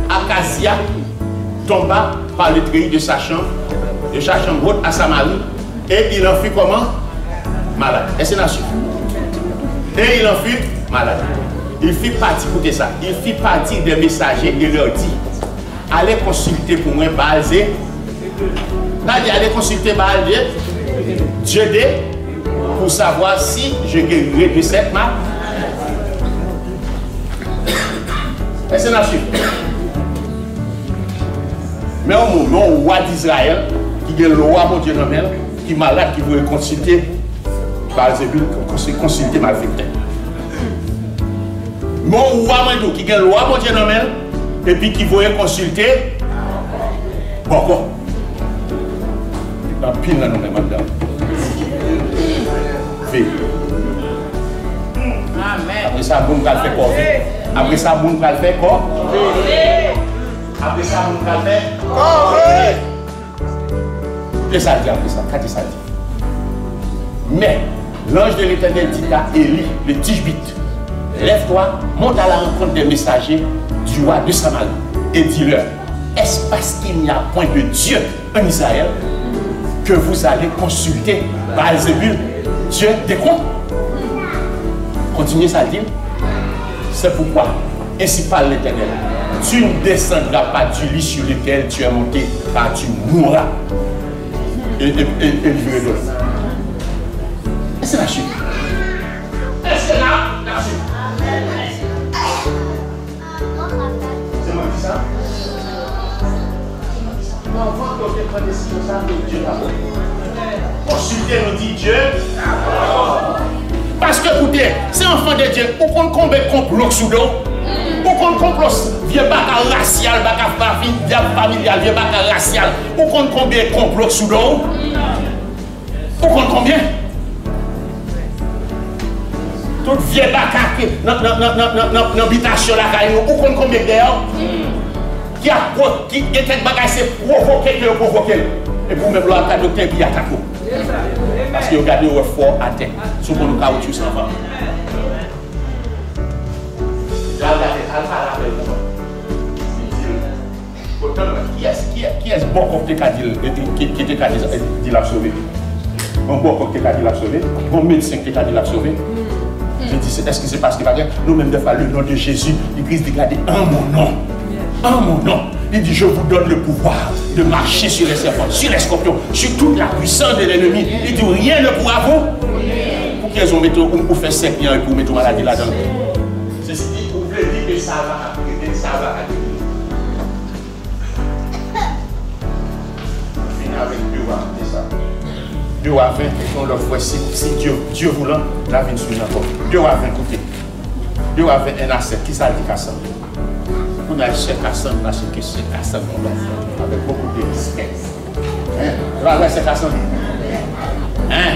Acasia tomba par le treillis de sa chambre haute à Samarie, et il en fut comment? Malade. Est-ce que c'est sûr? Et il en fut malade. Il fit partie, écoutez ça, il fit partie des messagers et leur dit, allez consulter pour moi Baal Nadia allait consulter Baal Dieu pour savoir si je guérirai de cette main. Et c'est la suite. Mais on roi d'Israël, qui est le roi, mon Dieu, qui est malade, qui veut consulter Baal-Zébul, consulter malfaiteur. Mon roi, qui est le roi, mon Dieu, et puis qui veut consulter Boko. Dans pile, là, nous sommes dedans. Amen. Après ça, on va faire quoi? Après ça, on va faire quoi? Après ça, on va faire quoi? Et ça dit après ça, qu'est-ce que ça dit? Mais l'ange de l'Éternel dit à Élie, le Tishbite, lève-toi, monte à la rencontre des messagers du roi de Samarie et dis-leur, est-ce parce qu'il n'y a point de Dieu en Israël que vous allez consulter Baal-Zébul, Dieu des comptes? Continuez ça dit. C'est pourquoi, ainsi parle l'Éternel, tu ne descendras pas du lit sur lequel tu es monté, car tu mourras. Et je vais donner. Et c'est la chute. Et c'est la chute. C'est moi qui dis ça? Non, avant qu'on te prenne décision, ça, Dieu d'abord. Consulter nous dit Dieu. Parce que, écoutez, c'est enfant de Dieu, ou qu'on combat complot sous l'eau, ou qu'on complot, vieux bac racial, bac familial, vieux bac racial, ou qu'on combat complot sous l'eau, ou qu'on combien? Tout vieux bac dans l'habitation là, ou qu'on combien d'ailleurs? Qui est quelque bagage, c'est provoquer que provoquer. Et pour même l'autre docteur qui attaque. Parce que vous regardez au fort à terre. Sous mon caoutchouc sans va. Qui est-ce bon qui était dit l'a sauvé? Bon qui était dit l'a sauvé? Bon médecin qui était dit l'a sauvé? Je dis, est-ce que c'est parce que nous-mêmes, de faire le nom de Jésus, l'Église dit garder en mon nom. En mon nom. Il dit, je vous donne le pouvoir de marcher sur les serpents, sur les scorpions, sur toute la puissance de l'ennemi. Il dit, rien ne pourra vous. Pour qu'ils ont mis ou fait 5 ans et pour mettre maladie là-dedans. Ceci dit, vous voulez dire que ça va arriver, ça va arriver. On finit avec 2 à c'est ça. 2 à 20, et on leur voit si Dieu voulant, la vie suit encore. 2 à 20, écoutez. 2 à 20, 1 à 7, qui ça dit qu'à ça? On a Cheikh Hassan, on a Cheikh Hassan avec beaucoup de respect. Tu vas voir Cheikh Hassan? Hein?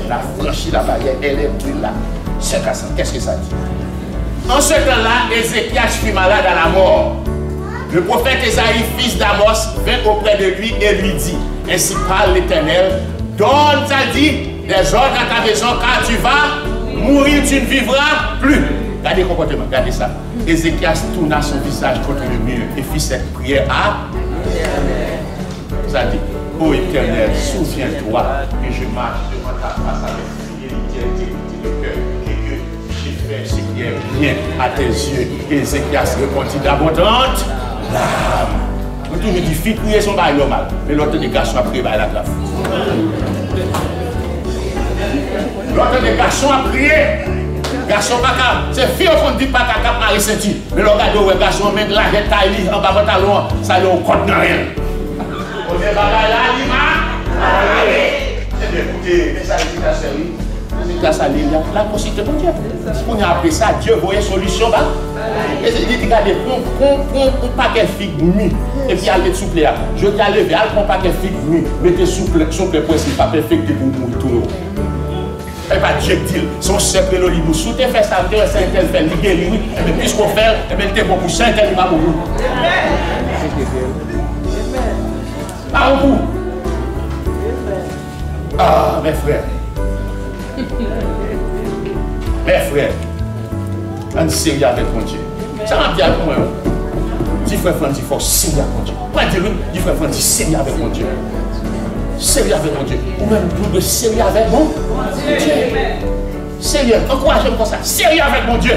Il a franchi la barrière, elle est plus là. Cheikh Hassan, qu'est-ce que ça dit? En ce temps-là, Ézéchias fut malade à la mort. Le prophète Esaïe, fils d'Amos, vint auprès de lui et lui dit, ainsi parle l'Éternel, donne, t'as dit, des ordres à ta maison, car tu vas mourir, tu ne vivras plus. Regardez le comportement, regardez ça. Ézéchias tourna son visage contre le mur et fit cette prière à ça dit, ô Éternel, souviens-toi que je marche devant ta face avec fidélité et dignité de cœur et que j'ai fait ce qui est bien à tes yeux. Ézéchias répondit d'abondante larmes. Nous tous nous dit, fille prier son bail normal, mais l'autre des garçons a prié par la grave. L'autre des garçons a prié. Garçon pas c'est fille qu'on dit pas qu'à Marie Saint-Ti. Mais le regarde ouais garçon met la tête taille en bas pantalon, ça lui au compte dans rien. On est bagarre là, Lima. Eh bien écoutez, ça dit ta série. Grâce à l'île, la possibilité de Dieu. On a appris ça, Dieu voyait solution là. Et c'est dit regardez, on paquet figue nu et puis aller souple là. Je dis aller vers on paquet figue nu, mettez souple principe pas perfect pour mourir tout. Et pas Dieu dit, son secret le livre, sous tes fesses, c'est un tel fait, il guérit, oui, mais puisqu'on fait, et bien, t'es bon pour ça, il va mourir. Pas au bout. Ah, mes frères. Mes frères, on est sérieux avec mon Dieu. Ça m'a dit avec moi. Dis frère Francis, il faut sérieux avec mon Dieu. Pas dire, dis frère Francis, sérieux avec mon Dieu. Sérieux avec mon Dieu. Ou même plus de sérieux avec mon Dieu. Sérieux. Encouragez-moi comme ça. Sérieux avec mon Dieu.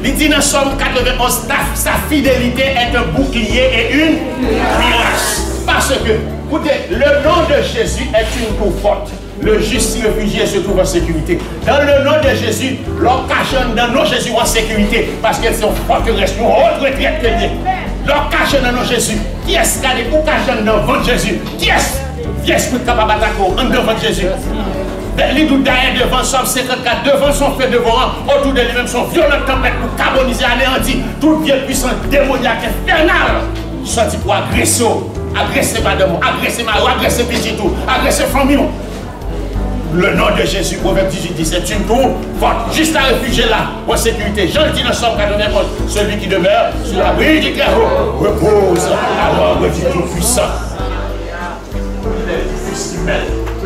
Il dit dans Somme 91, sa fidélité est un bouclier et une cuirasse. Parce que, écoutez, le nom de Jésus est une tour forte. Le juste réfugié se trouve en sécurité. Dans le nom de Jésus, l'occasion dans nos Jésus en sécurité. Parce qu'elles sont forteresses, nous autres retraites que bien. L'occasion dans nos Jésus. Qui est-ce qui a des occasions devant Jésus? Qui est-ce qui est capable d'attaquer en devant Jésus? Les doutes derrière devant Somme 54, devant son feu devorant, autour de lui-même son violente tempête pour carboniser, anéantir toute vieille puissance démoniaque infernale. Sorti pour agresser, agresser madame, agresser ma, agresser petit tout, agresser famille. Le nom de Jésus, Proverbe 18, 17, c'est une tour forte, juste à réfugier là, en sécurité. Jean le dit dans Somme 91, celui qui demeure sur l'abri du Très-Haut repose alors le Dieu tout-puissant.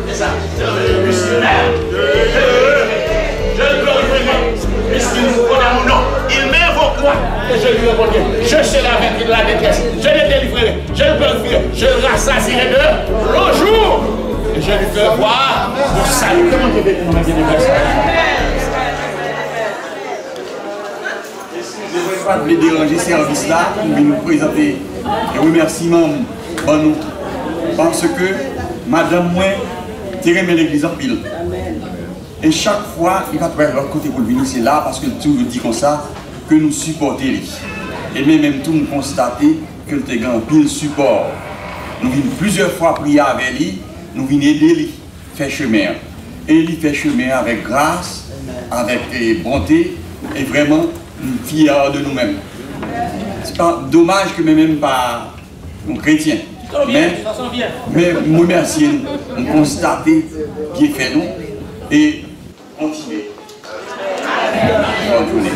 C'est ça, je le glorifierai, puisqu'il nous connaît mon nom. Il m'invoquera et je lui répondrai. Je serai avec lui de la détresse, je le délivrerai, je le glorifierai, je le rassasierai de l'aujour. Et je lui ferai voir mon salut. Comment je vais nous bien excusez-moi de déranger ce service-là, pour nous présenter des remerciements à nous. Parce que madame, moi, j'ai remis l'église en pile. Et chaque fois, il va trouver l'autre côté pour venir, c'est là, parce que tout nous dit comme ça, que nous supportons. Et même tout nous constater que nous avons un pile support. Nous venons plusieurs fois prier avec lui, nous venons aider lui, faire chemin. Et il fait chemin avec grâce, avec bonté, et vraiment, nous fiers de nous-mêmes. C'est pas dommage que même pas nos chrétiens. Mais nous remercions, nous constatons qui fait nous et continuer. Bonne journée.